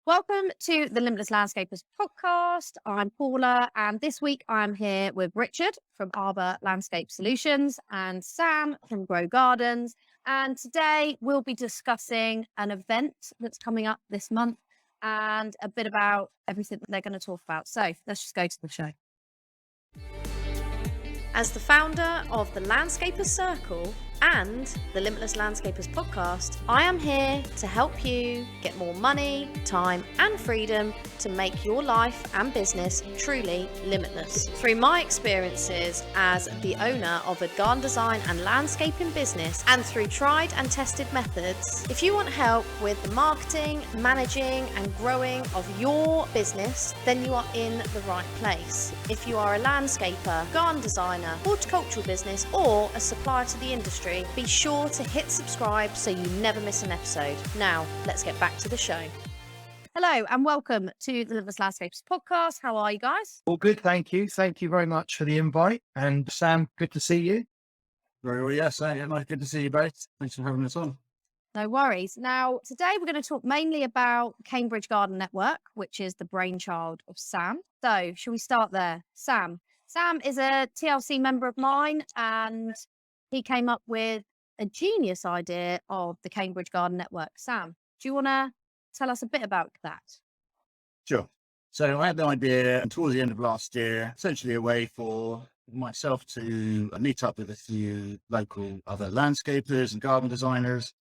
Welcome to the Limitless Landscapers podcast. I'm Paula, and this week I'm here with Richard from Arbour Landscape Solutions and Sam from Grow Gardens. And today we'll be discussing an event that's coming up this month and a bit about everything that they're going to talk about. So let's just go to the show. As the founder of the Landscapers Circle and the Limitless Landscapers podcast, I am here to help you get more money, time, and freedom to make your life and business truly limitless. Through my experiences as the owner of a garden design and landscaping business, and through tried and tested methods, if you want help with the marketing, managing, and growing of your business, then you are in the right place. If you are a landscaper, garden designer, horticultural business, or a supplier to the industry, be sure to hit subscribe so you never miss an episode. Now, let's get back to the show. Hello and welcome to the Limitless Landscapers podcast. How are you guys? All good, thank you. Thank you very much for the invite. And Sam, good to see you. Very well, yes. Good to see you both. Thanks for having us on. No worries. Now, today we're going to talk mainly about Cambridge Garden Network, which is the brainchild of Sam. So, shall we start there? Sam is a TLC member of mine, and he came up with a genius idea of the Cambridge Garden Network. Sam, do you want to tell us a bit about that? Sure. So I had the idea towards the end of last year, essentially a way for myself to meet up with a few local other landscapers and garden designers,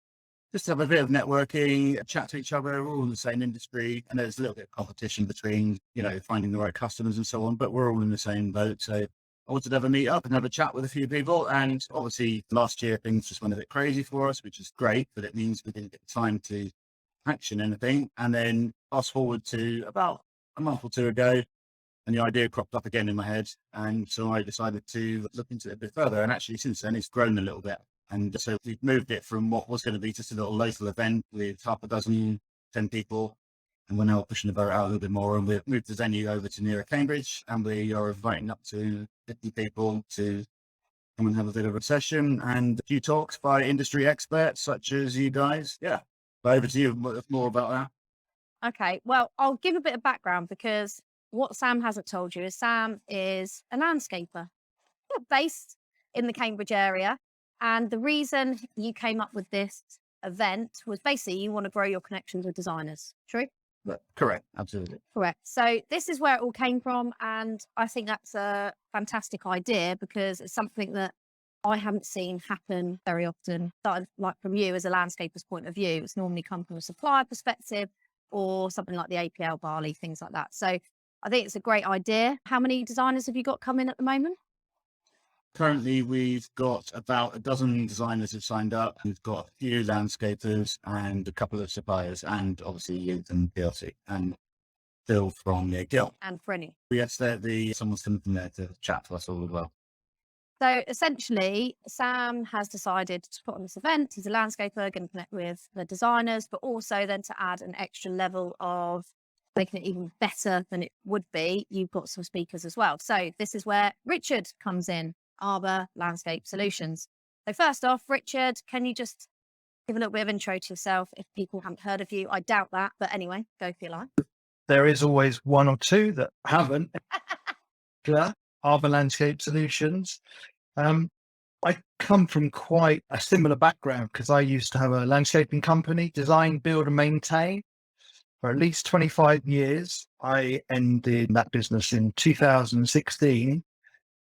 just to have a bit of networking, chat to each other. We're all in the same industry, and there's a little bit of competition between, finding the right customers and so on, but we're all in the same boat. So I wanted to have a meet up and have a chat with a few people. And obviously last year things just went a bit crazy for us, which is great, but it means we didn't get time to action anything. And then fast forward to about a month or two ago, and the idea cropped up again in my head. And so I decided to look into it a bit further. And actually since then it's grown a little bit. And so we've moved it from what was going to be just a little local event with half a dozen, 10 people. And we're now pushing the boat out a little bit more, and we've moved the venue over to nearer Cambridge, and we are inviting up to 50 people to come and have a bit of a session and a few talks by industry experts such as you guys. Yeah. But over to you, more about that. Okay, well, I'll give a bit of background, because what Sam hasn't told you is Sam is a landscaper based in the Cambridge area. And the reason you came up with this event was basically you want to grow your connections with designers. True? Correct. Absolutely. Correct. So this is where it all came from. And I think that's a fantastic idea, because it's something that I haven't seen happen very often. Like from you as a landscaper's point of view, it's normally come from a supplier perspective or something like the APL barley, things like that. So I think it's a great idea. How many designers have you got coming at the moment? Currently, we've got about a dozen designers who've signed up. We've got a few landscapers and a couple of suppliers, and obviously you and PLC and Phil from Gill. And Perennial. Yes, someone's coming from there to chat to us all as well. So essentially, Sam has decided to put on this event. He's a landscaper, going to connect with the designers, but also then to add an extra level of making it even better than it would be, you've got some speakers as well. So this is where Richard comes in. Arbour Landscape Solutions. So first off, Richard, can you just give a little bit of intro to yourself if people haven't heard of you? I doubt that, but anyway, go for your life. There is always one or two that haven't. Arbour Landscape Solutions. I come from quite a similar background, because I used to have a landscaping company, design, build and maintain, for at least 25 years. I ended that business in 2016.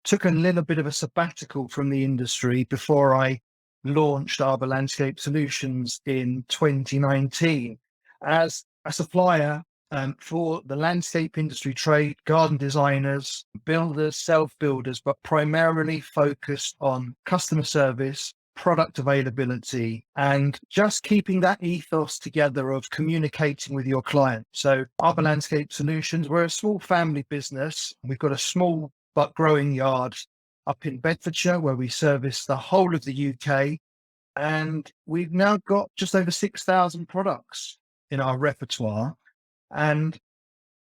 Took a little bit of a sabbatical from the industry before I launched Arbour Landscape Solutions in 2019 as a supplier for the landscape industry trade, garden designers, builders, self-builders, but primarily focused on customer service, product availability, and just keeping that ethos together of communicating with your client. So Arbour Landscape Solutions, we're a small family business. We've got a small but growing yard up in Bedfordshire, where we service the whole of the UK. And we've now got just over 6,000 products in our repertoire. And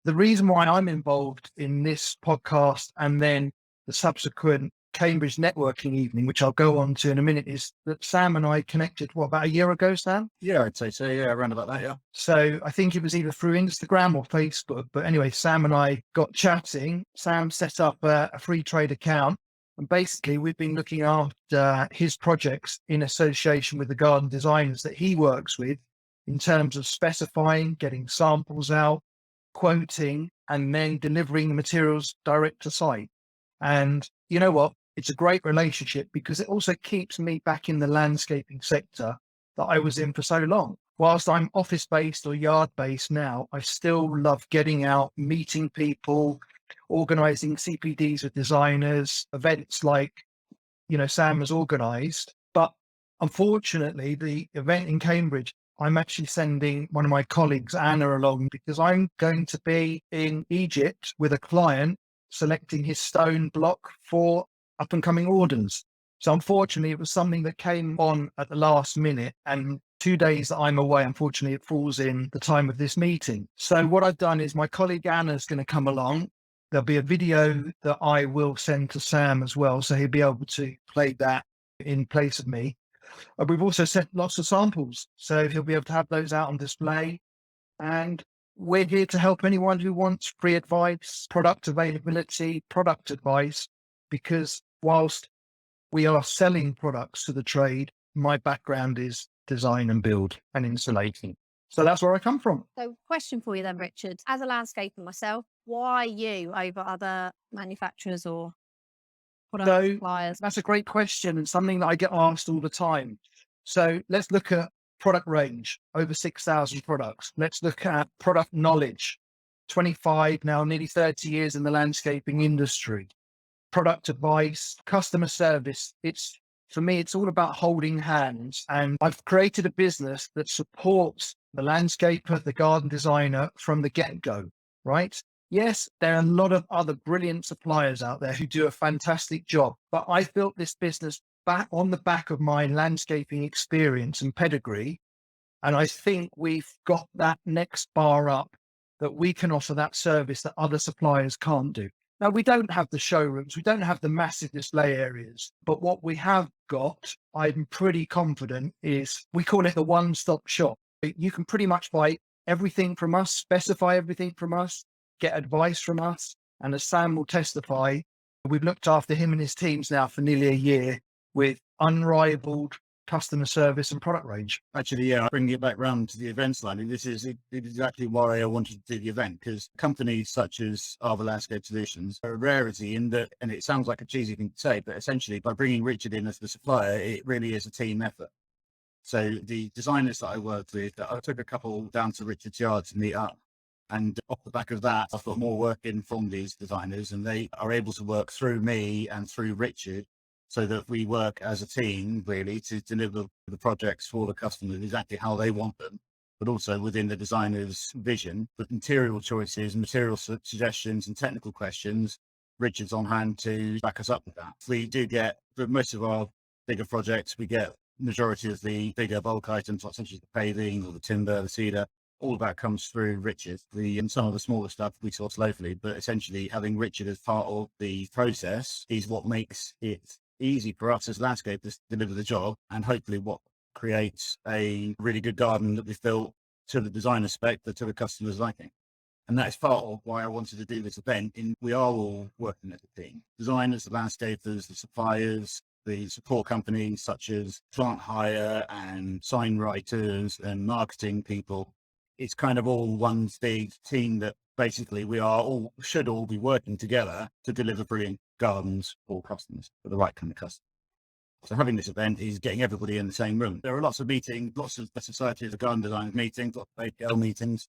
the reason why I'm involved in this podcast and then the subsequent Cambridge networking evening, which I'll go on to in a minute, is that Sam and I connected, about a year ago, Sam? Yeah, I'd say so. Yeah, around about that. Yeah. So I think it was either through Instagram or Facebook. But anyway, Sam and I got chatting. Sam set up a free trade account. And basically, we've been looking after his projects in association with the garden designers that he works with in terms of specifying, getting samples out, quoting, and then delivering the materials direct to site. And you know what? It's a great relationship because it also keeps me back in the landscaping sector that I was in for so long. Whilst I'm office based or yard based now, I still love getting out, meeting people, organizing CPDs with designers, events like, Sam has organized. But unfortunately, the event in Cambridge, I'm actually sending one of my colleagues, Anna, along because I'm going to be in Egypt with a client selecting his stone block for up and coming orders. So unfortunately, it was something that came on at the last minute, and 2 days that I'm away, unfortunately, it falls in the time of this meeting. So what I've done is my colleague Anna's going to come along. There'll be a video that I will send to Sam as well, so he'll be able to play that in place of me. We've also sent lots of samples, so he'll be able to have those out on display. And we're here to help anyone who wants free advice, product availability, product advice, because whilst we are selling products to the trade, my background is design and build and installation. So that's where I come from. So question for you then, Richard. As a landscaper myself, why you over other manufacturers or product suppliers? That's a great question and something that I get asked all the time. So let's look at product range, over 6,000 products. Let's look at product knowledge, 25, now nearly 30 years in the landscaping industry. Product advice, customer service. For me, it's all about holding hands. And I've created a business that supports the landscaper, the garden designer from the get-go, right? Yes, there are a lot of other brilliant suppliers out there who do a fantastic job, but I've built this business back on the back of my landscaping experience and pedigree. And I think we've got that next bar up that we can offer that service that other suppliers can't do. Now, we don't have the showrooms, we don't have the massive display areas, but what we have got, I'm pretty confident, is we call it the one-stop shop. You can pretty much buy everything from us, specify everything from us, get advice from us. And as Sam will testify, we've looked after him and his teams now for nearly a year with unrivaled customer service and product range. Actually, yeah, bringing it back round to the events line, and this is exactly why I wanted to do the event, because companies such as Arbour Landscape Solutions are a rarity in that, and it sounds like a cheesy thing to say, but essentially by bringing Richard in as the supplier, it really is a team effort. So the designers that I worked with, I took a couple down to Richard's yard to meet up. And off the back of that, I've got more work in from these designers, and they are able to work through me and through Richard, so that we work as a team really to deliver the projects for the customers exactly how they want them, but also within the designer's vision. But material choices, material suggestions and technical questions, Richard's on hand to back us up with that. We do get, for most of our bigger projects, we get majority of the bigger bulk items, like essentially the paving or the timber, the cedar. All of that comes through Richard. And some of the smaller stuff we source locally, but essentially having Richard as part of the process is what makes it easy for us as landscapers to deliver the job, and hopefully what creates a really good garden that we've built to the designer spec, but to the customer's liking. And that is part of why I wanted to do this event. We are all working as a team. Designers, the landscapers, the suppliers, the support companies such as plant hire and sign writers and marketing people. It's kind of all one big team that basically should all be working together to deliver brilliant gardens for customers, for the right kind of customer. So having this event is getting everybody in the same room. There are lots of meetings, lots of societies of garden designers meetings, lots of APL meetings.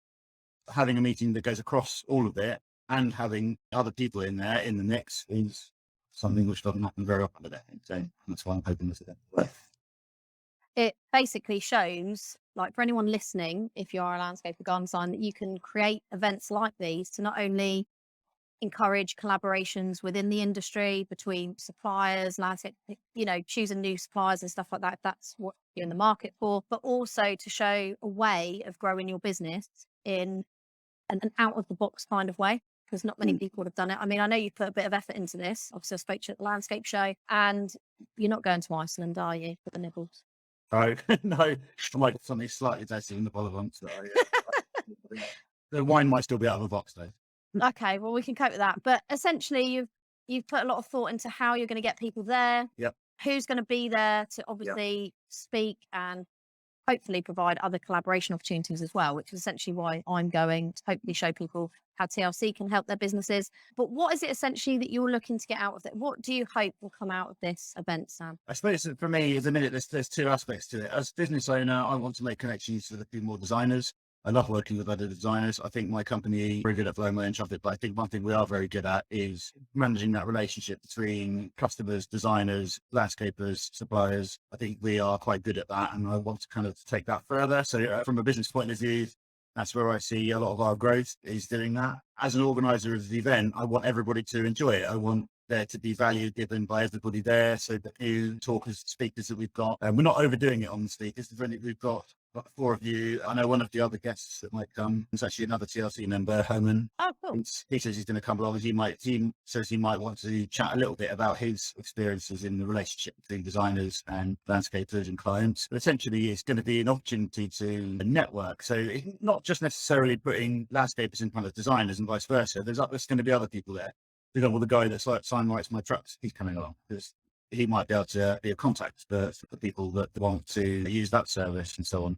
Having a meeting that goes across all of it and having other people in there in the mix is something which doesn't happen very often today. So that's why I'm hoping this event will work. It basically shows, like for anyone listening, if you are a landscaper garden designer, that you can create events like these to not only encourage collaborations within the industry between suppliers, landscape, choosing new suppliers and stuff like that, if that's what you're in the market for, but also to show a way of growing your business in an out of the box kind of way. because not many people have done it. I mean, I know you put a bit of effort into this. Obviously, I spoke to you at the landscape show, and you're not going to Iceland, are you, for the nibbles? No, no, I might get something slightly tasty in the bollivant. The wine might still be out of the box though. Okay, well, we can cope with that. But essentially, you've put a lot of thought into how you're going to get people there. Yep. Who's going to be there to obviously speak and hopefully provide other collaboration opportunities as well, which is essentially why I'm going to hopefully show people how TLC can help their businesses. But what is it essentially that you're looking to get out of it? What do you hope will come out of this event, Sam? I suppose for me, at the minute, there's two aspects to it. As a business owner, I want to make connections with a few more designers. I love working with other designers. I think my company is very good at blowing my own trumpet, but I think one thing we are very good at is managing that relationship between customers, designers, landscapers, suppliers. I think we are quite good at that, and I want to kind of take that further. So from a business point of view, that's where I see a lot of our growth is doing that. As an organizer of the event, I want everybody to enjoy it. I want there to be value given by everybody there. So the new talkers, speakers that we've got, and we're not overdoing it on the speakers. We've got 4 of you. I know one of the other guests that might come is actually another TLC member, Herman. Oh, cool. He says he's going to come along. He says he might want to chat a little bit about his experiences in the relationship between designers and landscapers and clients. But essentially, it's going to be an opportunity to network. So it's not just necessarily putting landscapers in front of designers and vice versa. There's going to be other people there. For example, the guy that's like sign writes my trucks, he's coming along because he might be able to be a contact for the people that want to use that service and so on.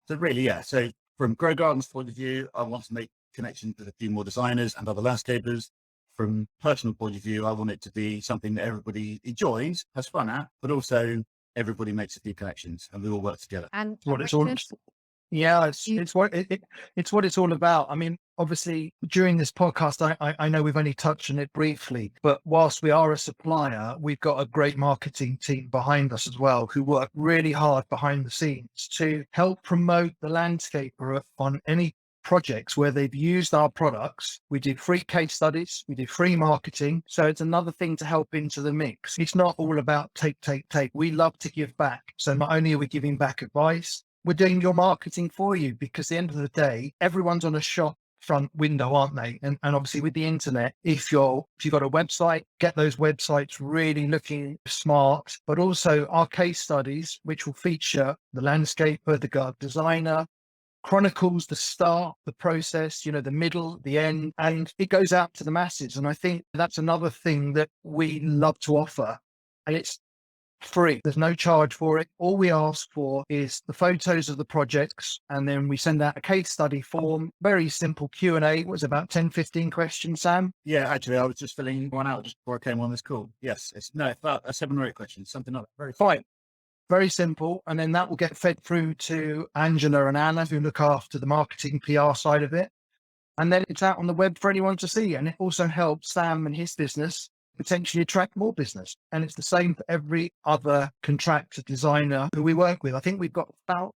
So really, yeah. So from Grow Garden's point of view, I want to make connections with a few more designers and other landscapers. From personal point of view, I want it to be something that everybody enjoys, has fun at, but also everybody makes a few connections and we all work together. And What it's all, yeah, it's what it's all about. I mean, obviously, during this podcast, I know we've only touched on it briefly, but whilst we are a supplier, we've got a great marketing team behind us as well, who work really hard behind the scenes to help promote the landscaper on any projects where they've used our products. We do free case studies, we do free marketing. So it's another thing to help into the mix. It's not all about take. We love to give back. So not only are we giving back advice, we're doing your marketing for you, because at the end of the day, everyone's on a shop front window, aren't they? And obviously with the internet, if you've got a website, get those websites really looking smart, but also our case studies, which will feature the landscaper, the garden designer, chronicles the start, the process, the middle, the end, and it goes out to the masses. And I think that's another thing that we love to offer. And it's free. There's no charge for it. All we ask for is the photos of the projects, and then we send out a case study form, very simple Q&A. It was about 10, 15 questions, Sam? Yeah, actually, I was just filling one out just before I came on this call. Yes, it's about 7 or 8 questions, something like that. Very fine. Very simple. And then that will get fed through to Angela and Anna, who look after the marketing PR side of it. And then it's out on the web for anyone to see. And it also helps Sam and his business potentially attract more business. And it's the same for every other contractor designer who we work with. I think we've got about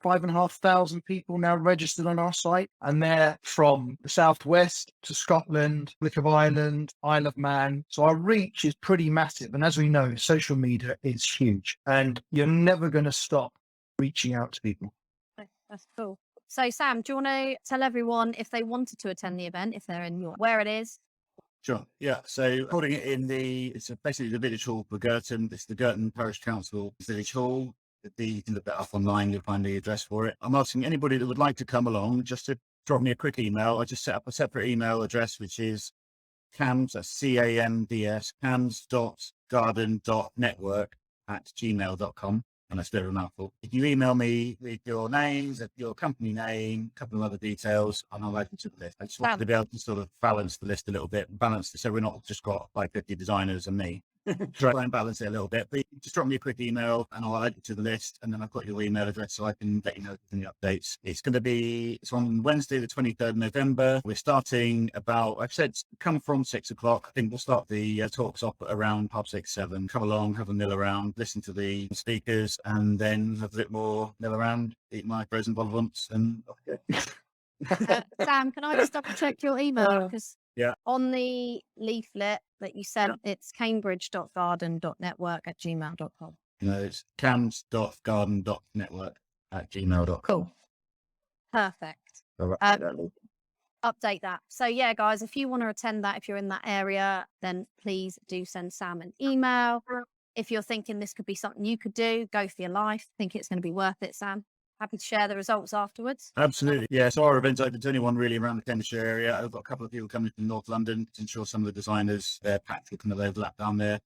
5,500 people now registered on our site, and they're from the Southwest to Scotland, Lick of Ireland, Isle of Man. So our reach is pretty massive. And as we know, social media is huge, and you're never going to stop reaching out to people. That's cool. So Sam, do you want to tell everyone if they wanted to attend the event, if they're in where it is? Sure. Yeah. So holding it in it's basically the village hall for Girton. It's the Girton Parish Council village hall. You can look that up online. You'll find the address for it. I'm asking anybody that would like to come along just to drop me a quick email. I just set up a separate email address, which is CAMS, that's CAMDS, cams.garden.network@gmail.com. And that's very mouthful. If you email me with your names, your company name, a couple of other details, and I'll add you to the list. I just wanted to be able to sort of balance the list a little bit, so we're not just got like 50 designers and me. Try and balance it a little bit, but just drop me a quick email and I'll add you to the list, and then I've got your email address so I can let you know any updates. It's on Wednesday the 23rd November. We're starting about, I've said come from 6 o'clock. I think we'll start the talks off at around 6:30, 7. Come along, have a mill around, listen to the speakers, and then have a bit more mill around, eat my frozen vol au and off you go. Sam, can I just double check your email? Because yeah, on the leaflet that you sent, it's cambridge.garden.network@gmail.com. No, it's cams.garden.network@gmail.com. Cool. Perfect. All right. update that. So yeah, guys, if you want to attend that, if you're in that area, then please do send Sam an email. If you're thinking this could be something you could do, go for your life. Think it's going to be worth it, Sam. Happy to share the results afterwards. Absolutely. Yeah. So our event's open to anyone really around the Cambridgeshire area. I've got a couple of people coming from North London to ensure some of the designers, their patch will kind of overlap down there.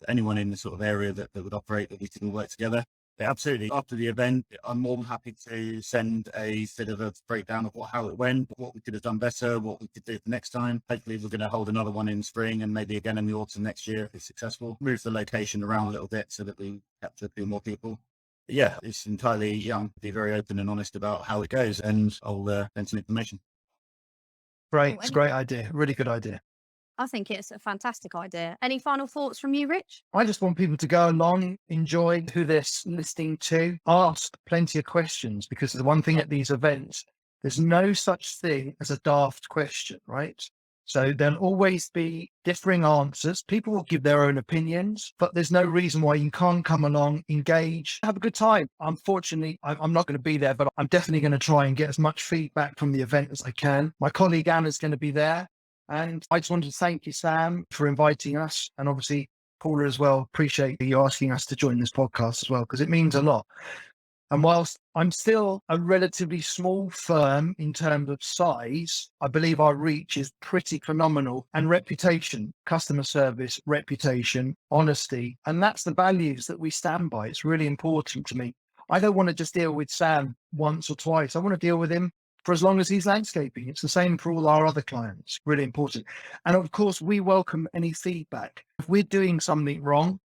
Anyone in the sort of area that would operate, that we can all work together. Yeah, absolutely. After the event, I'm more than happy to send a bit of a breakdown of how it went, what we could have done better, what we could do for next time. Hopefully we're going to hold another one in spring and maybe again in the autumn next year if it's successful. Move the location around a little bit so that we capture a few more people. But yeah, it's entirely young. Be very open and honest about how it goes, and I'll send some information. Great. It's a great idea. Really good idea. I think it's a fantastic idea. Any final thoughts from you, Rich? I just want people to go along, enjoy who they're listening to, ask plenty of questions, because the one thing at these events, there's no such thing as a daft question, right? So there'll always be differing answers. People will give their own opinions, but there's no reason why you can't come along, engage, have a good time. Unfortunately, I'm not going to be there, but I'm definitely going to try and get as much feedback from the event as I can. My colleague Anna's going to be there. And I just wanted to thank you, Sam, for inviting us. And obviously, Paula as well. Appreciate you asking us to join this podcast as well, because it means a lot. And whilst I'm still a relatively small firm in terms of size, I believe our reach is pretty phenomenal. And reputation, customer service, reputation, honesty. And that's the values that we stand by. It's really important to me. I don't want to just deal with Sam once or twice. I want to deal with him for as long as he's landscaping. It's the same for all our other clients. Really important. And of course, we welcome any feedback. If we're doing something wrong,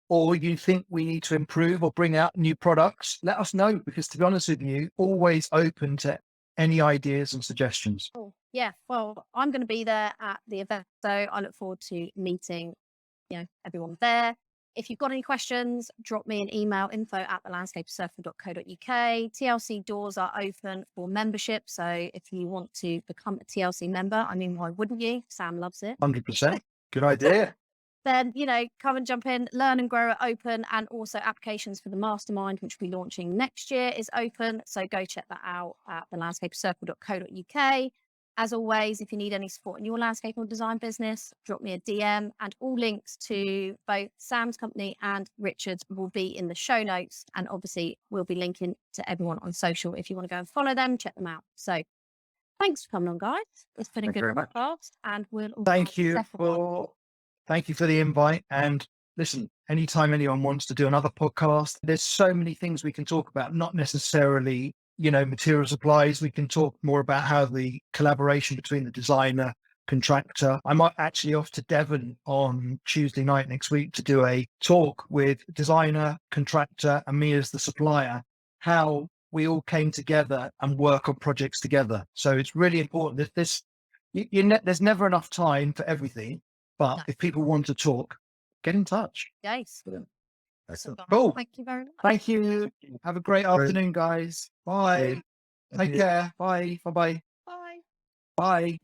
or you think we need to improve or bring out new products, let us know, because to be honest with you, always open to any ideas and suggestions. Oh, yeah. Well, I'm going to be there at the event, so I look forward to meeting, everyone there. If you've got any questions, drop me an email, info@thelandscapesurfer.co.uk. TLC doors are open for membership. So if you want to become a TLC member, I mean, why wouldn't you? Sam loves it. 100%. Good idea. Then, come and jump in, learn and grow are open. And also applications for the mastermind, which will be launching next year, is open. So go check that out at thelandscapesurfer.co.uk. As always, if you need any support in your landscape or design business, drop me a DM, and all links to both Sam's company and Richard's will be in the show notes. And obviously, we'll be linking to everyone on social if you want to go and follow them, check them out. So thanks for coming on, guys. It's been a good podcast, and we'll Thank you for the invite. And listen, anytime anyone wants to do another podcast, there's so many things we can talk about, not necessarily material supplies. We can talk more about how the collaboration between the designer, contractor. I'm actually off to Devon on Tuesday night next week to do a talk with designer, contractor, and me as the supplier, how we all came together and work on projects together. So it's really important that there's never enough time for everything, but if people want to talk, get in touch. Yes. Cool. Thank you very much. Thank you. Have a great afternoon, guys. Bye. Take care. Bye. Bye-bye. Bye. Bye.